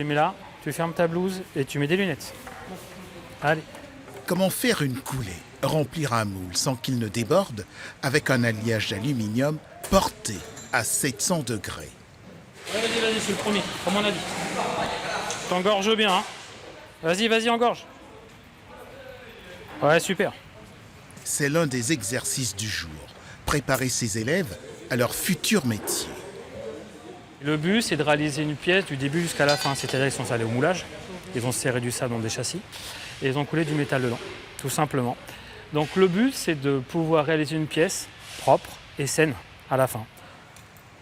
mets là, tu fermes ta blouse et tu mets des lunettes. Allez. Comment faire une coulée, remplir un moule sans qu'il ne déborde avec un alliage d'aluminium porté à 700 degrés. Ouais, vas-y, c'est le premier, comme on a dit. T'engorges bien, hein. Vas-y, engorge. Ouais, super. C'est l'un des exercices du jour, préparer ses élèves à leur futur métier. Le but, c'est de réaliser une pièce du début jusqu'à la fin. C'est-à-dire qu'ils sont allés au moulage, ils ont serré du sable dans des châssis et ils ont coulé du métal dedans, tout simplement. Donc le but, c'est de pouvoir réaliser une pièce propre et saine à la fin.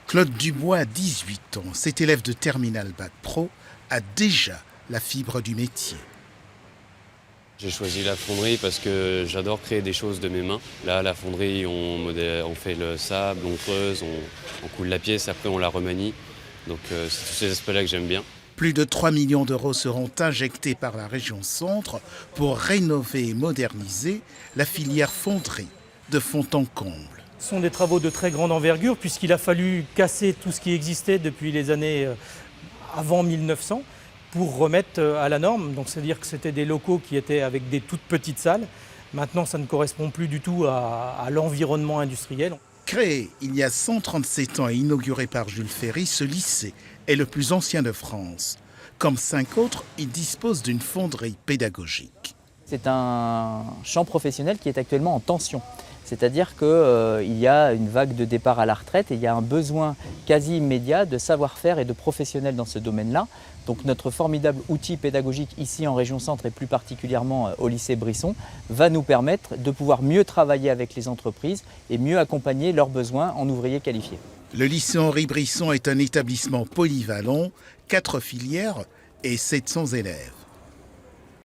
Claude Dubois a 18 ans. Cet élève de Terminal Bac Pro a déjà la fibre du métier. J'ai choisi la fonderie parce que j'adore créer des choses de mes mains. Là, à la fonderie, on fait le sable, on creuse, on coule la pièce, après on la remanie. Donc c'est tous ces aspects-là que j'aime bien. Plus de 3 millions d'euros seront injectés par la région Centre pour rénover et moderniser la filière fonderie de fond en comble. Ce sont des travaux de très grande envergure puisqu'il a fallu casser tout ce qui existait depuis les années avant 1900 pour remettre à la norme. Donc c'est-à-dire que c'était des locaux qui étaient avec des toutes petites salles. Maintenant, ça ne correspond plus du tout à l'environnement industriel. Créé il y a 137 ans et inauguré par Jules Ferry, ce lycée est le plus ancien de France. Comme 5 autres, il dispose d'une fonderie pédagogique. C'est un champ professionnel qui est actuellement en tension. C'est-à-dire qu'il y a une vague de départ à la retraite et il y a un besoin quasi immédiat de savoir-faire et de professionnels dans ce domaine-là. Donc notre formidable outil pédagogique ici en région Centre et plus particulièrement au lycée Brisson va nous permettre de pouvoir mieux travailler avec les entreprises et mieux accompagner leurs besoins en ouvriers qualifiés. Le lycée Henri Brisson est un établissement polyvalent, 4 filières et 700 élèves.